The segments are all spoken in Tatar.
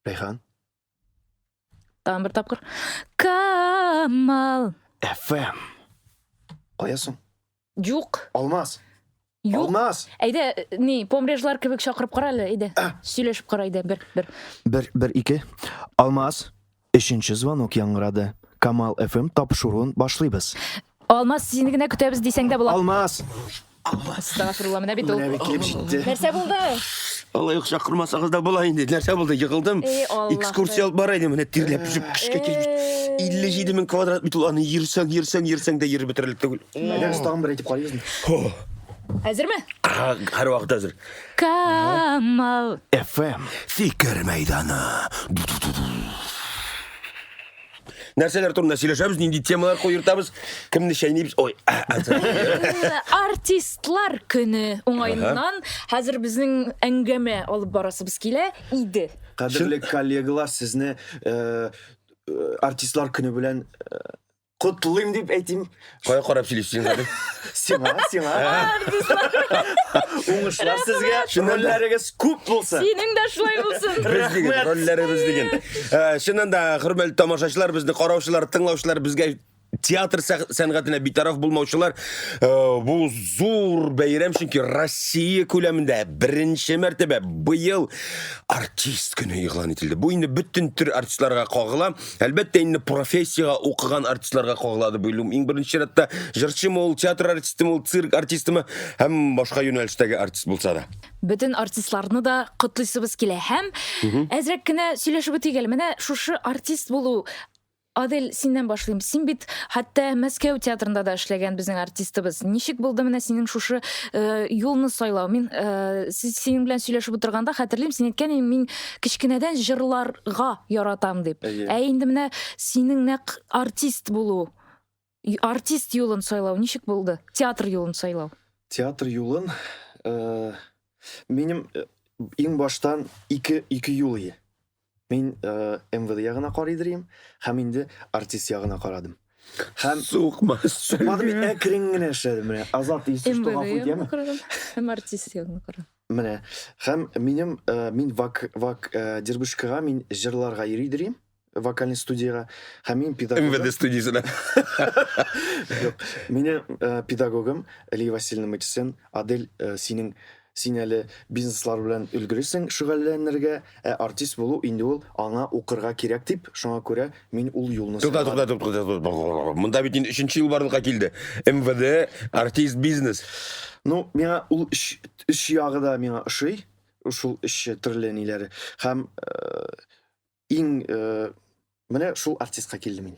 Рейхан. Тағы бір тапқыр. Камал. FM. Қоясың? Жоқ. Алмас. Жоқ. Алмас. Әйде, не, помрежлар кебек шақырып қара әлі, әйде. Сөйлешіп қара, әйде, бір. Бір, ике. Алмас. Үшінші звонок яңғырады. Камал FM тапшыруын башлайбыз. Алмас, сені гіне күтәбіз дейсең де болады. Алмас. Астағфирулла, міне бит ол. Міне келіп жетті. Нәрсе болды? Алла yok шақырмасаңыз да болайын деді. Нәрсе болды, йығылдым. Аллах. Экскурсия алып барайын, міне терлеп жүріп күшке келіп. 57 000 квадрат метр аны ерсең де ер бітіріліп түгіл. Мәден ұстағын бір айтып қарайызын. Әзір ме? Әр уақыт әзір. Камал. FM. Фикір майданы. Нәрселер турында сөйлесеміз, нендей темалар қойыртамыз, кімді шайнейбіз. Ой, Артистлар күні оңайынан қазір біздің әңгіме алып барасыбыз келе иді. Қадірлі коллегалар, сізні артистлар күні білән құтылым деп әйтейін. қоя қарап сөйлесің қады. Сиңа. Оңышлар сізге, рөлләріңіз көп болса. Сенің де шулай болсын. Біз деген, рөллеріміз деген. Шыннан да құрметті тамашашылар, бізді қараушылар, тыңлаушылар, бізге театр сәнғатына битараф болмаушылар, бұл зор бәйрәм, чөнки Россия көлемінде бірінші мәртебе быйыл артист күні иғлан етілді. Бұл енді бүтін түр артистларға қоғыла, әлбәтте енді профессияға оқыған артистларға қоғылады бұйлым. Ең бірінші ратта жырчым ол, театр артистім ол, цирк артистімі, һәм башқа юнәліштегі артист болса да. Бүтін артистларны да құтлысыбыз келе. Һәм әзірек кіне сөйлешіп өтегел. Менә шушы артист болу Адель, сенден башлайым. Сен бит хатта Мәскәү театрында да эшләгән безнең артистыбыз. Ничек булды менә синең шушы юлны сайлау? Мин синең белән сөйләшеп утырганда хәтерлим, син әйткән мин кичкенәдән җырларга яратам дип. Инде менә синең нәкъ артист булу, артист юлын сайлау ничек булды? Театр юлын сайлау. Театр юлын минем иң баштан ике юл ие. Мен МВД ягына карыйдырым, һәм инде артист ягына карадым. Һәм суқмады мен әкрен генә эшләдем менә. Азат исеш туган футияме? Һәм артист ягына карадым. Менә һәм мин вак Дербышкага мин җырларга йөридерим, вокальный студияга, һәм мин педагог. МВД студиясына. Минем педагогым Лия Васильевна Мэтсен, Адель син әле бизнеслар белән өлгерәсең шөгыльләнергә, артист булу инде ул аңа укырга кирәк дип, шуңа күрә мин ул юлны Туктат. Монда бит инде 3нче ел барлыкка килде. МВД, артист, бизнес. Ну, миңа ул эш ягы да миңа ошый, шул эш төрләниләре. Һәм иң менә шул артистка килдем мин.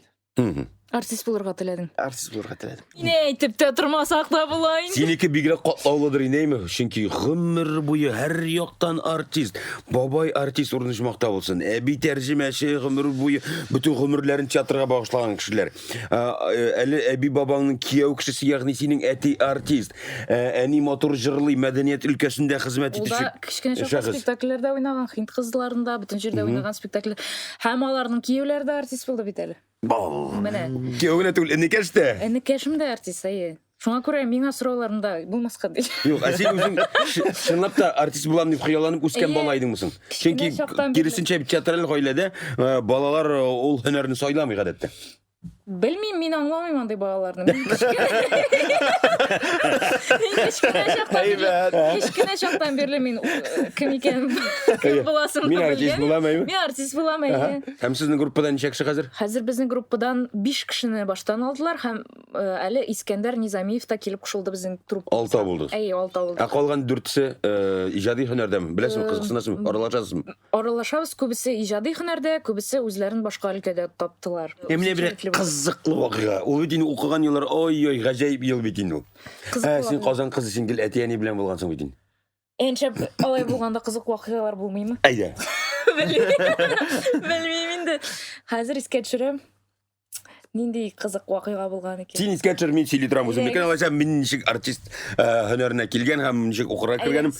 Артист булырга теләдең. Артист булырга теләдем. Не әйтеп тә тормасак та булай. Синеке бигрәк катлаулыдыр инеме? Чөнки гомер буе һәр яктан артист. Бабай артист урнашмакта булсын. Әби тәрҗемәче гомер буе бүтән гомерләрен театрга багышлаган кешеләр. Әле әби бабаңның кияү кешесе, ягъни синең әти артист. Әни мотор җырлый, мәдәният өлкәсендә хезмәт Ул да итүче. кичкенә чакта спектакльләрдә уйнаган, Хинт кызларында, бүтән җирдә уйнаган спектакль. Һәм аларның кияүләре дә артист булды бит әле. Менә. Кияүгә түгел, энекәштә. Энекәшем дә артист, әйе. Шуңа күрә миңа сорауларында булмаска ди. Юк, син үзең чынлап та артист булам дип хыялланып үскән бала идеңме соң? Чөнки киресенчә театраль гаиләдә балалар ул һөнәрне сайламый гадәттә. Белмим, мин аңламыйм андый балаларны. Кичкенә чактан бирле мин кем икән, кем буласым Мин артист буламыймы? Мин артист булам, әйе. Һәм сезнең группадан ничә кеше хәзер? Хәзер безнең группадан 5 кешене баштан алдылар һәм әле Искәндәр Низамиев та килеп кушылды безнең труппага. 6 булды. Әйе, 6 булды. Калган 4-се иҗади һөнәрдәме? Беләсезме, кызыксынасызмы? Аралашасызмы? Аралашабыз, күбесе иҗади һөнәрдә, күбесе үзләрен башка өлкәдә таптылар. Менә бер кызыклы вакыйга. Ул бит инде укыган еллар, ой, гаҗәеп ел бит инде ул. Син Казан кызы сиңгел әти-әни белән булгансың бит инде. Энчеп алай булганда кызык вакыйгалар булмыймы? Әйдә. Белмим инде. Хәзер искә төшерәм. Нинди кызык вакыйга булган икән. Син искә төшер, мин сөйли торам үзем. Микән алайса мин ничек артист һөнәренә килгән һәм ничек укырга кергәнем.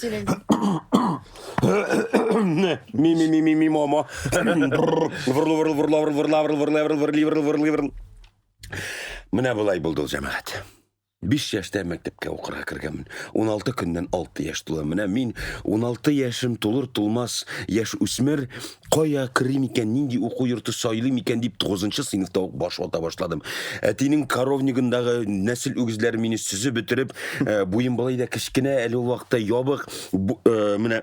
Ми мама. Менә булай булды ул җәмәгать. 5 яшьтә мәктәпкә укырга кергәнмен. 16 көннән 6 яшь тула. Менә мин 16 яшем тулыр тулмас яшь үсмер кая керим икән, нинди уку йорты сайлыйм икән дип 9-нчы сыйныфта ук баш вата башладым. Әтинең коровнигындагы нәсел үгезләре мине сүзеп бетереп, буем булай да кечкенә, әле ул вакытта ябык, менә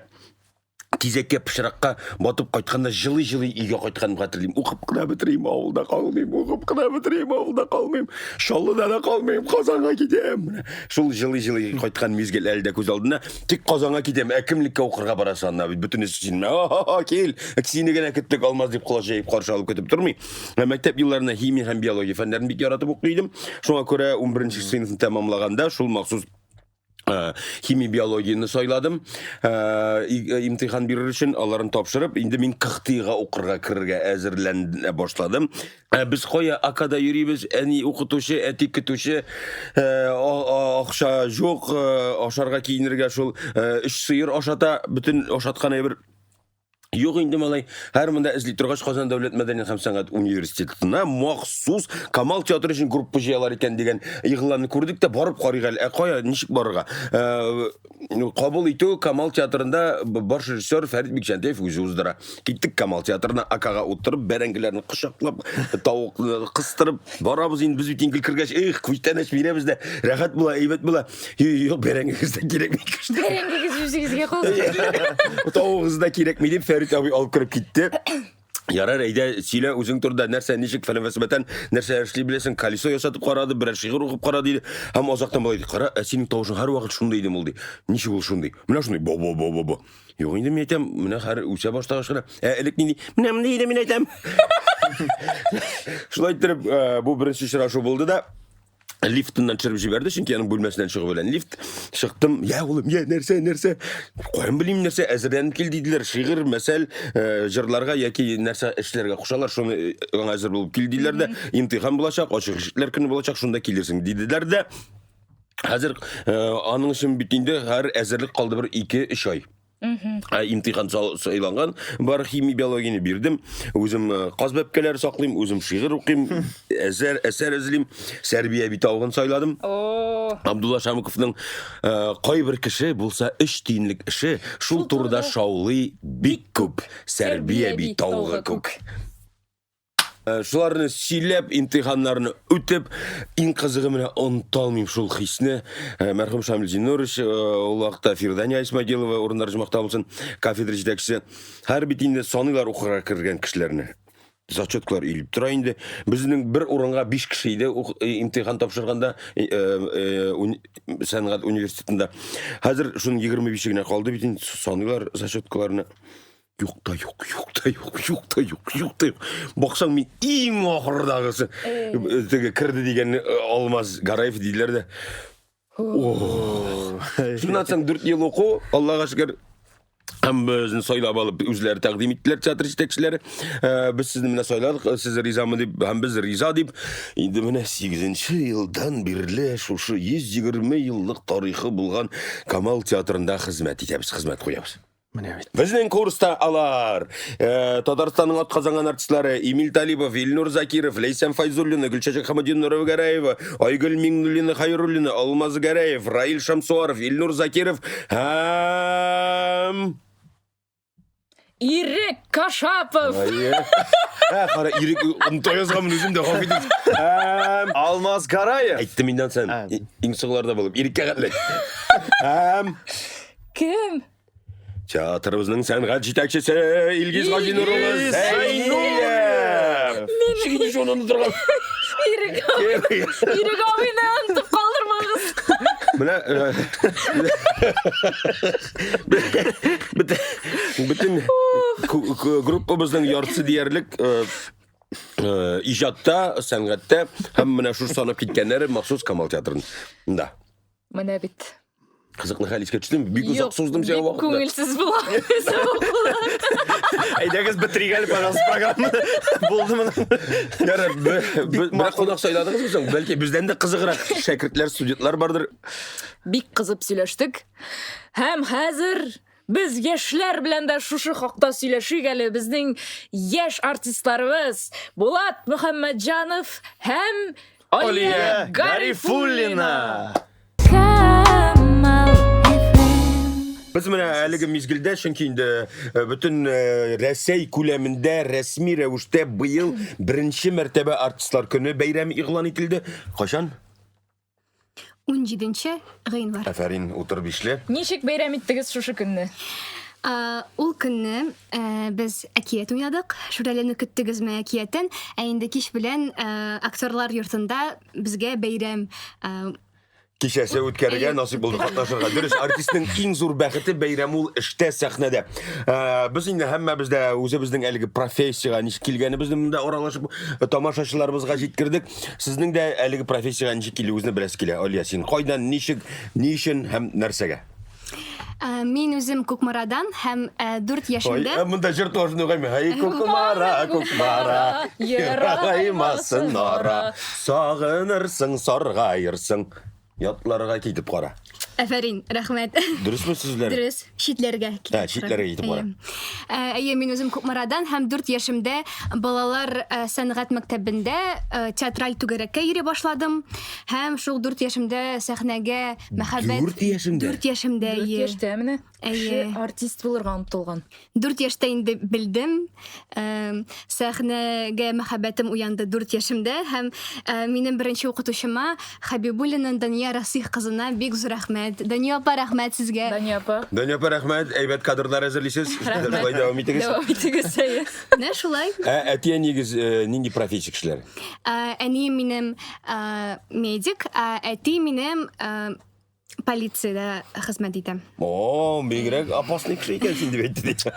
тизәккә пычракка батып кайтканда җылый-җылый өйгә кайтканымны хәтерлим. Укып кына бетерим, авылда калмыйм, укып кына бетерим, авылда калмыйм, Чаллыда да калмыйм, Казанга китәм. Шул җылый-җылый кайткан мизгел әле дә күз алдына. Тик Казанга китәм, әкемлеккә укырга барасың, бит бөтенесе син. Кил, сине генә көттек алмаз дип кулаҗаеп каршы алып көтеп тормый. Мәктәп елларында химия һәм биология фәннәрен бик яратып укыйдым. Шуңа күрә 11-нче сыйныфны тәмамлаганда шул махсус химия биологияны сайладым. Имтихан бирер өчен аларын тапшырып, инде мин КХТИга укырга кирергә әзерләнә башладым. Без кая акада йөрибез, әни укытучы, әти көтүче, акча юк, ашарга киенергә шул 3 сыер ашата, бөтен ашаткан әйбер юк инде малай. Һәр монда эзли торгач Казан дәүләт мәдәният һәм сәнгать университетына махсус Камал театры өчен группа җыялар икән дигән игъланны күрдек тә барып карыйк әле. Кая, ничек барырга? Кабул итү Камал театрында баш режиссер Фәрит Бикчәнтәев үзе уздыра. Киттек Камал театрына, акага утырып, бәрәңгеләрне кочаклап, тавыкны кыстырып, барабыз инде без бит иңгел кергәч, күчтәнәч бирәбез дә, рәхәт була, әйбәт була. Юк, бәрәңгегез дә кирәкми. Бәрәңгегез үзегезгә калды. Тавыгыз да кирәкми дип Фәрит абый алып кереп китте. Ярар, әйдә, сөйлә үзең турында нәрсә, ничек, фәлән вәсбәтән нәрсә эшли беләсең, колесо ясатып карады, берәр шигырь укып карады диде. Һәм азактан булай ди, кара, синең тавышың һәр вакыт шундый иде ул ди. Ничек ул шундый? Менә шундый, бо. Юк инде мин әйтәм, менә һәр үсә башлагач кына. Элек нинди? Менә монда иде, мин әйтәм. Шулай итеп, бу беренче очрашу булды да, лифтыннан чырып җибәрде, чөнки аның бүлмәсеннән чыгып белән лифт. Чыктым, я улым, я нәрсә? Каян белим нәрсә, әзерләнеп кил диделәр. Шигырь, мәсәл, җырларга яки нәрсә эшләргә кушалар, шуны әзер булып кил диделәр дә, имтихан булачак, ачык ишекләр көне булачак, шунда килерсең диделәр дә. Хәзер аның өчен бит инде һәр әзерлек калды бер 2-3 ай. Имтихан сайланган, бар химия биологияны бирдем. Үзем каз бәпкәләр саклыйм, үзем шигырь укыйм, әсәр эзлим, Сәрбия битавын сайладым. Абдулла Шамыковның кайбер кеше булса 3 тиенлек эше, шул турыда шаулый бик күп. Сәрбия битавы күк. Шуларны сөйләп, имтиханнарны үтеп, иң кызыгы менә онталмыйм шул хисне. Мәрхүм Шамил Зиннурович, ул вакытта Фирдания Исмагилова урыннар җмакта булсын, кафедра җитәкчесе. Һәр бит инде саныйлар укырга кергән кешеләрне. Зачетлар илеп тора инде. Безнең бер урынга 5 кеше иде имтихан тапшырганда сәнгать университетында. Хәзер шуның 25 генә калды бит инде саныйлар зачетларны. Юк та юк. Баксаң мин иң ахырдагысы. Теге кирде дигән Алмаз Гараев диләр дә. Шуннан соң 4 ел уку, Аллага шөкер, һәм безне сайлап алып үзләре тәкъдим иттеләр театр җитәкчеләре. Без сезне менә сайладык, сез ризамы дип, һәм без риза дип. Инде менә 8нче елдан бирле шушы 120 еллык тарихы булган Камал театрында хезмәт итәбез, хезмәт куябыз. Безнең курста алар Татарстанның атказанган артистлары Эмиль Талибов, Илнур Закиров, Лейсән Файзуллина, Гөлчәчәк Хамадинова Гараева, Айгөл Миңнуллина Хайруллина, Алмаз Гараев, Раил Шамсуаров, Илнур Закиров һәм Ирек Кашапов. Кара, Ирек онтоязгамын үзем дә гафу итегез. Алмаз Гараев. Әйттем миннән сән. Иң соңларда булып, Иреккә гәтлек. Кем? Театрыбызның сәнгать җитәкчесе Илгиз Газинурулы Зәйниев. Шигене шуны онытырган. Ирек абыйны онытып калдырмагыз. Менә бөтен группабызның яртысы диярлек иҗатта, сәнгатьтә һәм менә шушы санап киткәннәре махсус Камал театрында. Менә бит. Кызыкны хәл искә төштем, бик узак суздым сиңа вакытта. Күңелсез була. Әйдәгез битригәл программаны. Булдымы? Ярар, бер кунак сайладыгыз соң, бәлки бездән дә кызыграк шәкертләр, студентлар бардыр. Бик кызып сөйләштек. Һәм хәзер без яшьләр белән дә шушы хакта сөйләшик әле. Безнең яшь артистларыбыз Булат Мөхәммәтҗанов һәм Алия Гарифуллина. Камал FM. Biz менә әлеге мизгелдә, чөнки инде бөтен Рәсәй күләмендә рәсми рәвештә быел беренче мәртәбә артистлар көне бәйрәме игълан ителде. Кашан? 17 гыйнвар. Афәрин, утыр бишле. Ничек бәйрәм иттегез шушы көнне? Ул көнне без әкият уйнадык. Шүрәлене көттегезме әкиятен. Ә инде кич белән актерлар йортында безгә бәйрәм Кичәсе үткәргә насыйп булды катнашырга. Дөрес, артистның иң зур бәхете бәйрәм ул эштә, сәхнәдә. Без инде һәммәбез дә үзебезнең әлеге профессиягә ничек килгәнебезне монда аралашып тамашачыларыбызга җиткердек. Сезнең дә әлеге профессиягә ничек килүегезне беләсез килә. Алия, син кайдан, ничек, ни өчен һәм нәрсәгә? Мин үзем Кукмарадан һәм 4 яшемдә Монда җыр тошны гыйме. Һай Кукмара, Кукмара, ерагаймасын нара, сагынырсың, саргайырсың. Ятларга китеп кара. Афәрин, рәхмәт. Дөресме сүзләр? Дөрес, читләргә китеп. Читләргә китеп кара. Әйе, мин үзем Кукмарадан һәм 4 яшемдә балалар сәнгать мәктәбендә театраль түгәрәккә йөри башладым. Һәм шул 4 яшемдә сәхнәгә мәхәббәт 4 яшемдә? 4 яшемдә. 4 яшьтә менә. Әйе. Артист булырга омтылган. 4 яшьтә инде белдем. Сәхнәгә мәхәббәтем уянды 4 яшемдә һәм минем беренче укытучыма Хәбибуллина Дания Расих кызына бик зур рәхмәт. Дания апа, рәхмәт сезгә. Дания апа. Дания апа, рәхмәт. Әйбәт кадрлар әзерлисез. Шулай дәвам итегез. Дәвам итегез. Нә шулай? Әтиә нигез нинди профессия кешеләр? Әни минем медик, әти минем полициядә хезмәт итә. О, бигрәк опасный кеше икәнсең дип әйтте.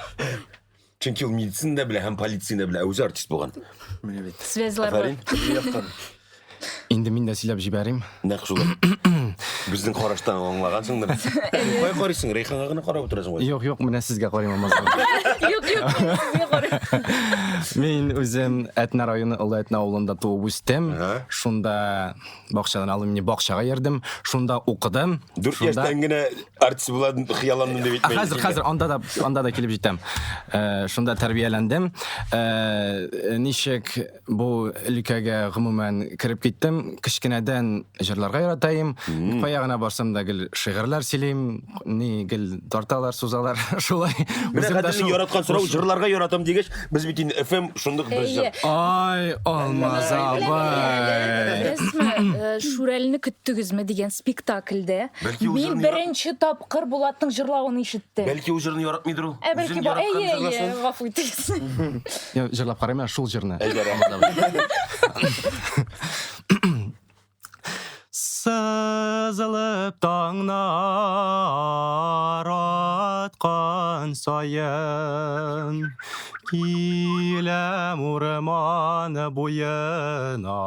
Чөнки ул медицинада белә һәм полициядә белә, үзе артист булган. Менә бит. Связьлар бар. Афәрин. Инде мин дә сөйләп җибәрим. Нәкъ шулай. Безнең караштан аңлагансыңдыр. Кай карыйсың? Рейханга гына карап утырасың. Юк, менә сезгә карыйм Амазон. Юк, сезгә карый. Мин үзем Әтнә районы Олы Әтнә авылында туып үстем. Ага. Шунда бакчадан алып мине бакчага йөрдем. Шунда укыдым. 4 яшьтән генә артист буладым, хыялландым дип әйтмәйсең. Хәзер анда да килеп җитәм. Шунда тәрбияләндем. Ничек бу өлкәгә гомумән кирип киттем. Кичкенәдән җырларга яратайм. Кая гына барсам да гел шигырьләр сөйлим, ни гел тарталар, сузалар, шулай. Менә Үзем дә хәтерле яраткан сорау, җырларга яратам дигәч, без бит инде FM шундый бер җыр. Ай, Алмаз абай. Рәсме, Шүрәлене көттегезме дигән спектакльдә Бәлки ул мин җырны беренче тапкыр Булатның җырлавын ишеттем. Бәлки ул җырны яратмыйдыр ул. Бәлки бар. Әйе, гафу итегез. Я җырлап карыйм шул җырны. Сызылып таңнар атқан сайын киләм урман буена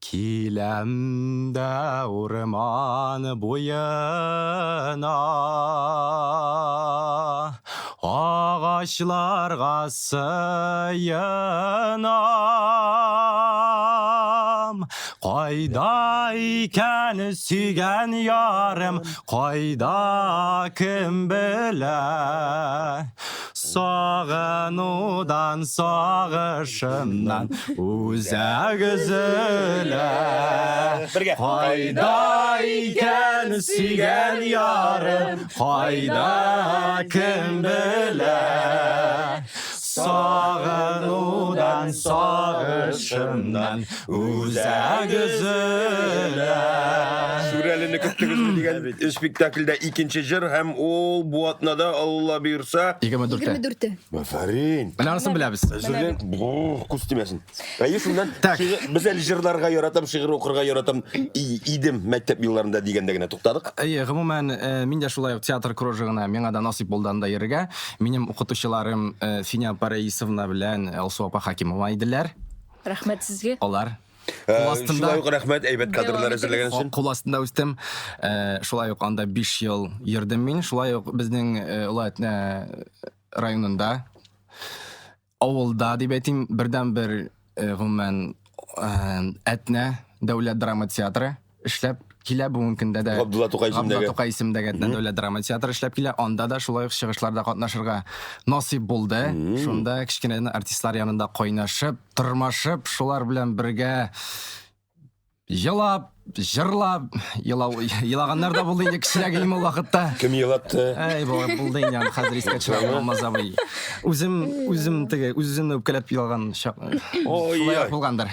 киләм дә урман буена агачларга сыенам Кайда икән сөйгән ярым, кайда кем белә. Сагынудан, сагышымнан үзәк өзелә. Кайда икән сөйгән ярым, кайда кем белә. Сагынудан, сагышымнан үзәк өзелә. Шүрәлене көттегезме дигән спектакльдә икенче җыр һәм ул бу атнада Алла бирса 24. Афәрин. Менә анысын беләбез. Әзерлән. Күз тимәсен. Әйе, шуннан без әле җырларга яратам, шигырь укырга яратам идем мәктәп елларында дигәндә генә туктадык. Әйе, гомумән мин дә шулай ук театр кружогына миңа да насыйп булды анда йөрергә. Минем укытучыларым Финя Параисовна белән Алсу апа Хакимова иделәр. Рәхмәт сезгә. Алар Шулай ук рәхмәт, әйбәт кадрлар әзерләгән өчен. Кул астында үстем. Шулай ук анда 5 ел йөрдем мин. Шулай ук безнең Олы Әтнә районында авылда дип әйтим, бердән-бер гомумән Әтнә дәүләт драма театры эшләп килә бүгенге көндә дә. Габдулла Тукай исемендәге. Габдулла Тукай исемендәге дәүләт драма театры эшләп килә. Анда да шулай ук чыгышларда катнашырга насыйп булды. Шунда кичкенә артистлар янында кайнашып, тормашып, шулар белән бергә елап, җырлап, елаганнар да булды инде кечерәк име вакытта. Кем елатты? Ай, булды инде хәзер искә төшерә алмаз абый. Үзем теге үземне үпкәләп елаган чак. Шулай булгандыр.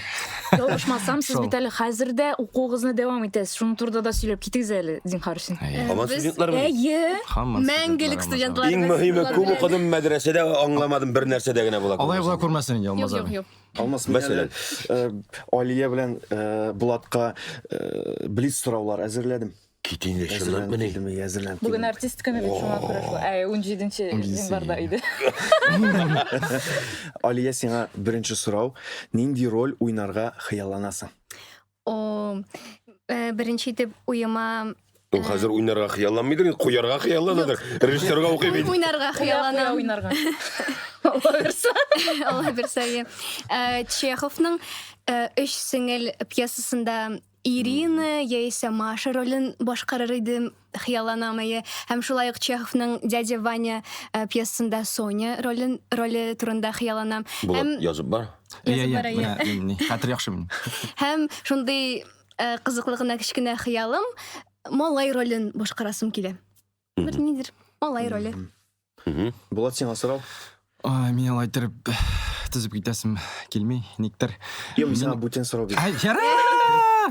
Ялгышмасам, сез бит әле хәзер дә укуыгызны дәвам итәсез. Шуны турыда да сөйләп китегез әле, зинһар өчен. Аман студентлар бит. Әйе. Мәңгелек студентлар. Иң мөһиме күп укыдым мәдрәсәдә, аңламадым бер нәрсәдә генә була. Алай була күрмәсен инде алмаз абый. Алмас, Мәсәлән. Алия белән Булатка блиц сораулар әзерләдем. Кит инде шуннан менә. Әзерләнеп. Бүген артистканы бит шуңа күрә шулай. 17-нче январда иде. Алия, сиңа беренче сорау. Нинди роль уйнарга хыялланасың? О, беренче итеп уйыма Ул хәзер уйнарга хыялланмыйдыр, куярга хыялланадыр. Режиссерга укый бит. уйнарга хыялланам. Уйнарга. Алла берсе. Алла берсәге. Чеховның «Өч сеңел» пьесасында Ирина яисә Маша ролен башкарыр идем, хыялланам. Һәм шулай ук Чеховның «Дядя Ваня» пьесасында Соня роле турында хыялланам. Булат язып бар. Хәтер яхшы мин. Һәм шундый кызыклы гына кичкенә хыялым, малай ролен башкарасым килә. Бер нидер малай роле. Булат, сиңа сорау? Ай, мин алай итеп тизеп китәсем килми, никтер. Юк, сиңа бүтән сорау бит. Ай, яра!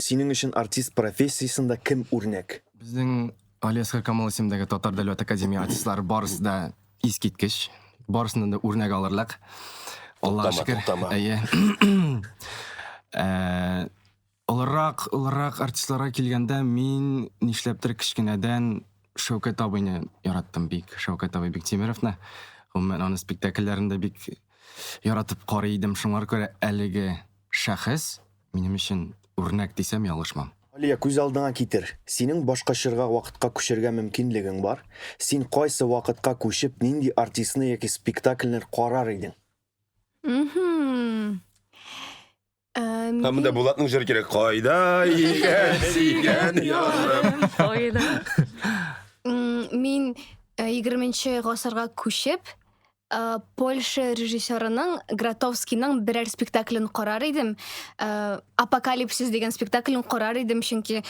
Синең өчен артист профессиясында кем үрнәк? Безнең Алиаскар Камал исемендәге Татар дәүләт академия артистлары барысы да искиткеч, барысыннан да үрнәк алырлык. Аллаһка шөкер. Әйе. Олырак артистларга килгәндә мин нишләптер кичкенәдән Шәүкәт абыйны яраттым бик. Шәүкәт абый Биктимировны. Гомумән аны спектакльләрендә бик яратып карый идем. Шуңар күрә әлеге шәхес минем өчен үрнәк дисәм ялгышмам. Алия, күз алдыңа китер. Синең башкачырга вакытка күчәргә мөмкинлегең бар. Син кайсы вакытка күчеп, нинди артистны яки спектакльне карар идең? Һәм дә Булатның җыры кирәк. Кайда икән сигән ярым. Мин 20-нче гасырга күчеп, Польша режиссерының Гратовскийның берәр спектаклен карар идем. Апокалипсис дигән спектаклен карар идем, чөнки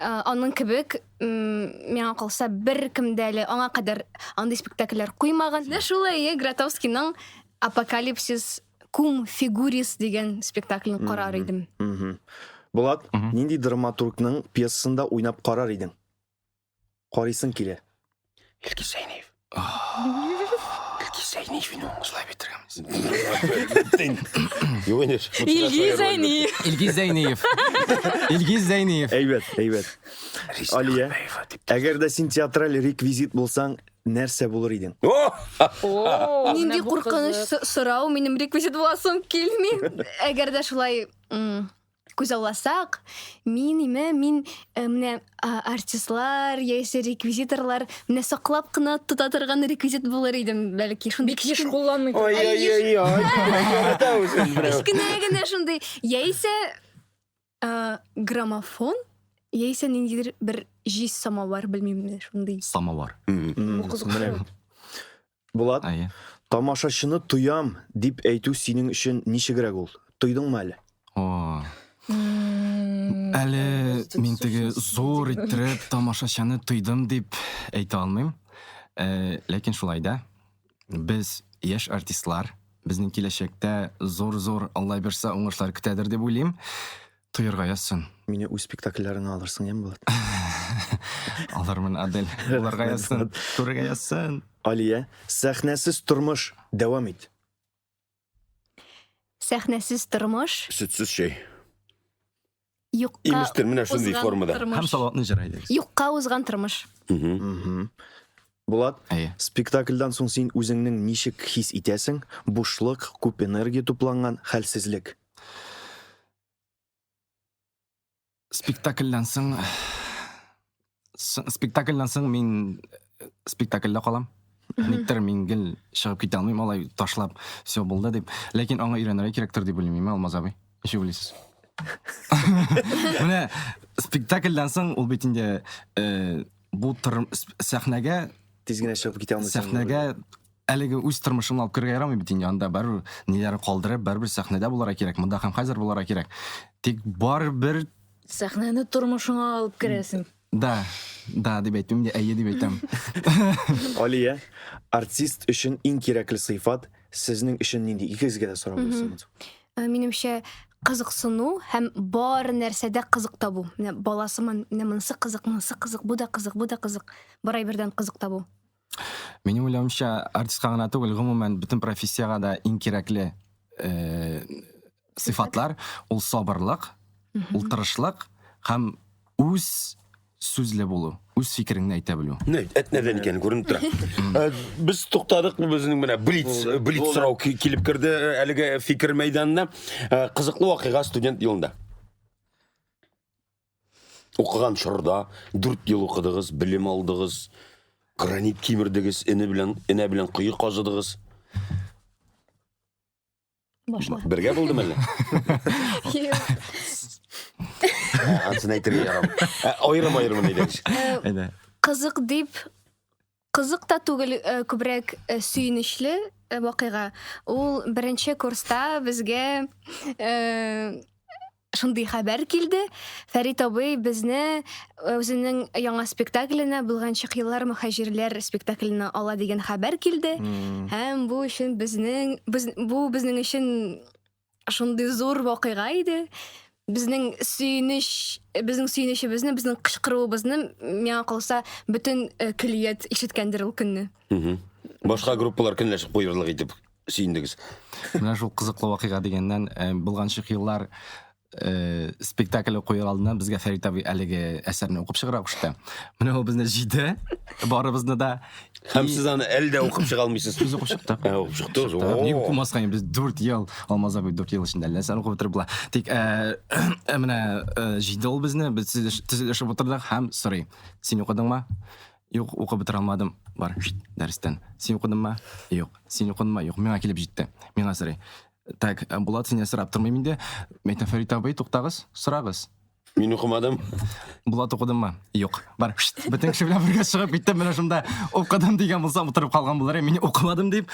аның кебек миңа калса бер кемдә әле аңа кадәр андый спектакльләр куймаган. Шулай Гратовскийның Апокалипсис Кум фигурис дигән спектаклен карар идем. Булат, нинди драматургның пьесасында уйнап карар идең? Карыйсың килә. Илки Зәйнев. Шулай битергәнбез. Юнеш. Илгиз Зәйниев. Әйбәт. Алия, әгәр дә син театраль реквизит булсаң, нәрсә булыр идең? Нинди куркыныч сорау, минем реквизит буласым килми. Әгәр дә шулай күз ауласак, мин менә артистлар яисә реквизиторлар менә саклап кына тота торган реквизит булыр идем, бәлки шундый Еш кулланмый. кичкенә генә шундый яисә граммофон, яисә ниндидер бер җиз самовар, белмим, шундый. Самовар. Булат, Әйе. тамашачыны туям дип әйтү синең өчен ничегрәк ул? Туйдыңмы әле? Әле мин теге зур иттереп тамашачыны тойдым дип әйтә алмыйм. Ләкин шулай да без яшь артистлар, безнең киләчәктә зур Алла берсә уңышлар көтәдер дип уйлыйм. Туйырга язсын. Мине үз спектакльләреңә алырсың, яме Булат? Алармын Адель. Уларга язсын, күрергә язсын. Алия, сәхнәсез тормыш дәвам ит. Сәхнәсез тормыш, Сөтсез чәй. юкка Имештер менә шундый узган формада. тормыш. Һәм салатны җырайды. Юкка узган тормыш. Булат, Әйе. спектакльдан соң син үзеңнең ничек хис итәсең? Бушлык, күп энергия тупланган, хәлсезлек. Спектакльдан соң мин спектакльдә калам. Никтер мин гел чыгып китә алмыйм, алай ташлап, все булды дип. Ләкин аңа өйрәнергә кирәктер дип уйлыйм, Алмаз абый. Ничек уйлыйсыз? Менә спектакльдән соң ул бит инде бу сәхнәгә Тиз генә чыгып китә алмыйсың. сәхнәгә әлеге үз тормышын алып кергә ярамый бит инде. Анда барыбер ниләр калдырып, барыбер сәхнәдә буларга кирәк. Монда һәм хәзер буларга кирәк. Тик барыбер Сәхнәне тормышыңа алып керәсең. да дип әйтим, әйе дип әйтәм. Алия, артист өчен иң кирәкле сыйфат сезнең өчен нинди? Икегезгә дә сорап булсын. Минемчә, кызыксыну һәм бар нәрсәдә кызык табу. Менә баласымын, менә монысы кызык, бу да кызык. Барай бердән кызык табу. Минем уйлавымча, артистка гына түгел, гомумән бөтен профессиягә дә иң кирәкле сыйфатлар ул сабырлык, ул тырышлык һәм үз сүзле булу, үз фикереңне әйтә белү. Нәдән икән күренеп тора. Без туктадык безнең менә блиц сорау килеп керде әлеге фикер мәйданына. Кызыклы вакыйга студент елында. Укыган чорда 4 ел укыдыгыз, белем алдыгыз, гранит кимердегез, эне белән куй казыдыгыз. Башла. Бергә булдымы әллә? Ансын әйтергә ярам. Айрым әйтегез. Әйдә. Кызык дип, кызык та түгел, күбрәк сөйнешле вакыйга. Ул беренче курста безгә шундый хәбәр килде. Фәрит абый безне үзенең яңа спектакленә булганчык еллар мөхаҗирләр спектакленә ала дигән хәбәр килде. Һәм бу өчен безнең өчен шундый зур вакыйга иде. Безнең сөйнешебезне, безнең кычкыруыбызны миңа калса бөтен килият ишеткәндер ул көнне. Башка группалар көнләшеп куйырлык итеп сөйндегез. Менә шул кызыклы вакыйга дигәннән булганчык еллар спектакль куер алдыннан безгә Фәрит абый әлеге әсәрне укып чыгара кушты. Менә ул безне җиде, барыбызны да Һәм сез аны әлдә укып чыга алмыйсыз. Без укып чыктык. Укып чыктыгыз. Ник укымаска, без 4 ел, Алмаз абый 4 ел эчендә ләсән укып бетереп була. Тик менә җиде ул безне, без төзелешеп утырдык һәм сорый. Син укыдыңмы? Юк, укып бетер алмадым. Бар, дәрестән. Син укыдыңмы? Юк. Син укыдыңмы? Юк. Миңа килеп җитте. Миңа сорый. Так, Булат, син сорап тормыйм инде. Мәйтәм Фәрит абый, туктагыз, сорагыз. Мин укымадым. Булат укыдыңмы? Юк. Бар, бөтен кеше белән бергә чыгып киттем. Менә шунда укыдым дигән булсам утырып калган булар. Мин укымадым дип.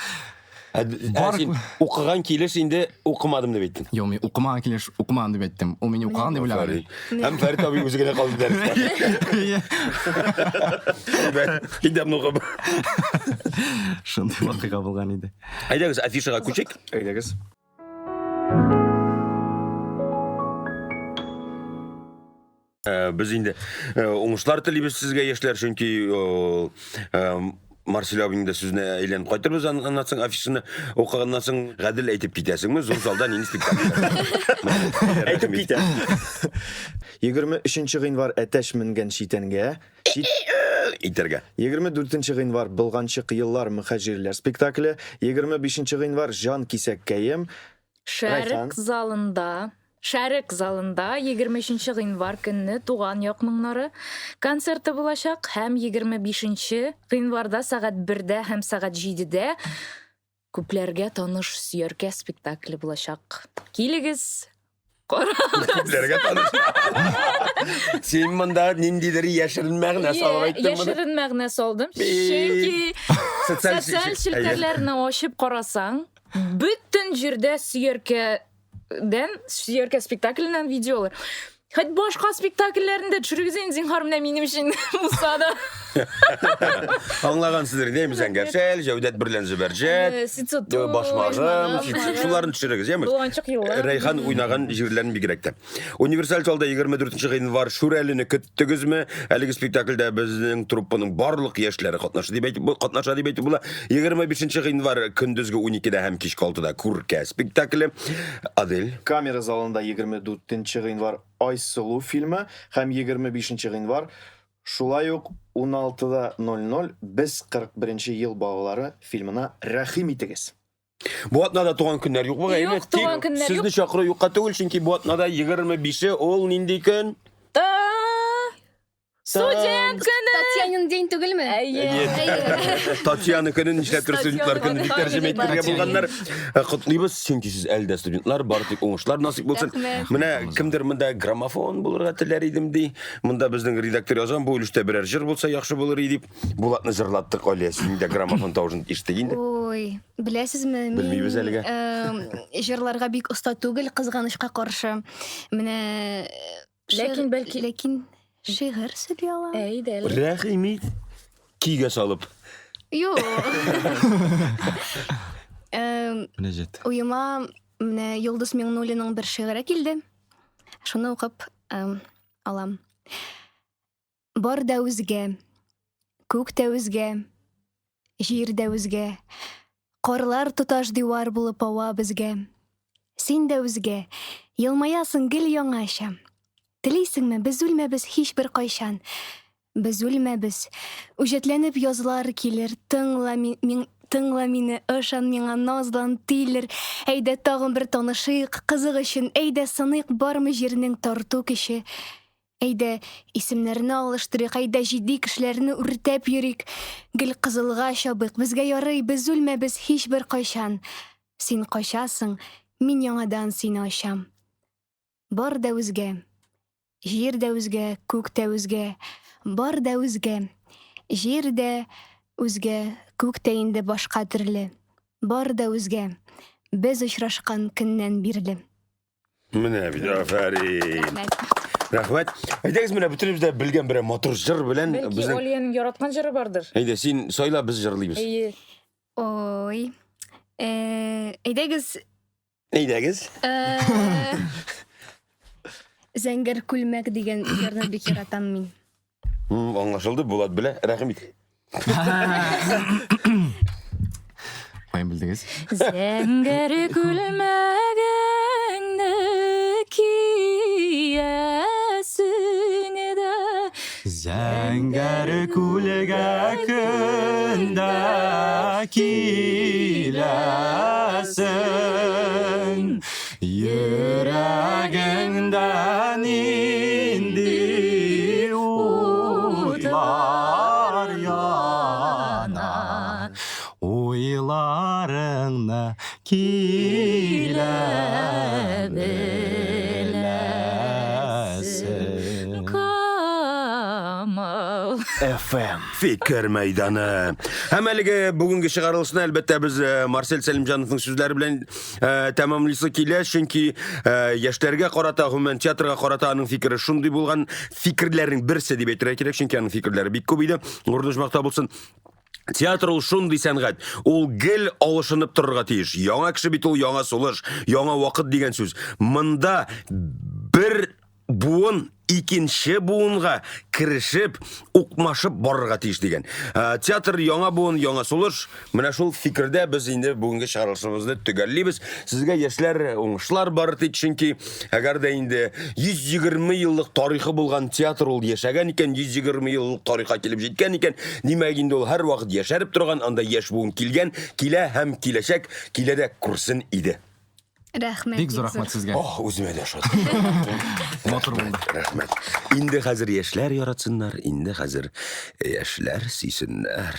Син укыган килеш инде укымадым дип әйттең. Юк, мин укымаган килеш укымаган дип әйттем. Ул мине укыган дип уйлаган. Һәм Фәрит абый үзе генә калды дәрестә. Китапны укып. Шундый вакыйга булган иде. Әйдәгез, афишага күчик. Әйдәгез. Без инде уңышлар телибез сезгә яшьләр, чөнки Марсель абыйның да сүзенә әйләнеп кайтырбыз. Аннан соң афишаны укыганнан соң гадел әйтеп китәсеңме? Зур залда нинди спектакль? Әйтеп китә. 23 гыйнвар әтәш менгән читәнгә, Итәргә. 24 гыйнвар булганчык еллар мөхаҗирләр спектакле, 25 гыйнвар Жан кисәккәем, Шәрек залында 23 гыйнвар көнне туган якыннары концерты булачак һәм 25 гыйнварда сагать 1дә һәм сагать 7дә күпләргә таныш сөяркә спектакле булачак. Килегез. Күпләргә таныш. Син монда ниндидер яшерен мәгънә салып әйттең моны. Яшерен мәгънә салдым. Чөнки социаль челтәрләрне ачып карасаң, бөтен җирдә сөяркә спектакльнән видеолар. Хоть башка спектакльләрендә төшерегез зинһар менә минем өчен булса да. Аңлагансыздыр, деймиз Әнгәршәл, Җәүдәт берлән Зөбәрҗәт, Башмагым, шуларны төшерегез, яме? Булганчык еллар. Рәйхан уйнаган җирләрен бигрәк тә. Универсаль залда 24 гыйнвар Шүрәлене көттегезме? Әлеге спектакльдә безнең труппаның барлык яшьләре катнаша дип әйтеп була. 25 гыйнвар көндезге 12дә һәм кичке 6да Күркә спектакле. Адель. Камера залында 24 гыйнвар Айсылу фильмы һәм 25 гыйнвар шулай ук 16:00 без 41 ел балалары фильмына рәхим итегез. Бу атнада туган көннәр юкмы? Юк, туган көннәр юк. Сезне чакыру юкка түгел, чөнки бу атнада 25 ул нинди көн? Студент көне. Татьянин день түгелме? Татьяна көнін нишләп тұр студентлар күнін дип тәрҗемә итәргә Татьяна. булганнар. Котлыйбыз, чөнки сез әлдә студентлар, бары тик уңышлар насыйп булсын. Рәхмәт. Менә кемдер монда граммофон булырга теләр идем ди. Монда безнең редактор язган, бу өлештә берәр җыр булса яхшы булыр иде дип. Булатны җырлаттык, Алия, син дә граммофон тавышын ишеттек инде. Ой, беләсезме? Белмибез әлегә. Җырларга бик оста түгел, кызганычка каршы. Менә Ләкин бәлки- ләкин шигырь сөйли алам. Әйдә. Рәхимит кигә салып. Юк. Мөнәҗәт. Уйыма менә Йолдыз Миңнуллиның бер шигыре килде. Шуны укып алам. Бар да үзгә, күк тә үзгә, җир дә үзгә, карлар тоташ дивар булып ава безгә. Син дә үзгә, елмаясың гел яңача. Телисеңме, без үлмәбез һичбер кайчан. Без үлмәбез. Үҗәтләнеп язлар килер, тыңла мине, ышан миңа назлан тилер. Әйдә тагын бер танышыйк, кызык өчен, әйдә сыныйк, бармы җирнең тарту кеше. Әйдә исемнәрне алыштырыйк, әйдә җидди кешеләрне үртәп йөрик. Гел кызылга чабыйк, безгә ярый, без үлмәбез һичбер кайчан. Син качасың, мин яңадан сине ачам. Бар да үзгә, җир дә үзгә, күк тә үзгә, бар да үзгә, җир дә үзгә, күк тә инде башка төрле. Бар да үзгә, без очрашкан көннән бирле. Менә бит, афәрин. Рәхмәт. Әйдәгез, менә бөтенебез дә белгән бер матур җыр белән Бәлки безнең. Алияның яраткан җыры бардыр. Әйдә, син сайла, без җырлыйбыз. Әйе. Ой. Әйдәгез, Әйдәгез. Зәңгәр күлмәк дигән җырны бик яратам мин. Аңлашылды, Булат белә. Рәхмәт. Кайын белдегез? Зәңгәр күлмәгеңне киясең дә. Зәңгәр күлгәкендә киләсең, йөрәгеңдән инде утлар яна, уйларыңны килә беләсең. Камал. FM. Fikir meydanı. Hem әлеге бүгінгі шығарылышына әлбәттә біз Марсель Сәлимжановның сүзләре белән тәмамлыйсы килә, чөнки яшьләргә карата, гомумән театрга карата аның фикере шундый булган, фикерләрнең берсе дип әйтергә кирәк, чөнки аның фикерләре бик күп иде. Урдышмакта булсын. Театр ул шундый сәнгать, ул гел алышынып торырга тиеш. Яңа кеше бит ул, яңа сулыш, яңа вакыт дигән сүз. Монда бер буын икенче буынга кирешеп, укмашып барырга тиеш дигән. Театр яңа буын, яңа сулыш. Менә шул фикердә без инде бүгенге чыгарылышыбызны төгәллибез. Сезгә яшьләр уңышлар бар тик, чөнки әгәр дә инде 120 еллык тарихы булган театр ул яшәгән икән, 120 еллык тарихка килеп җиткән икән, димәк инде ул һәр вакыт яшәреп торган, анда яшь буын килгән, килә һәм киләчәк, килә дә күрсен иде. Рәхмәт. Бик зур рәхмәт сезгә. Үземә дә шат. Матур булды. Рәхмәт. Инде хәзер яшьләр яратсыннар, инде хәзер яшьләр сөйсеннәр.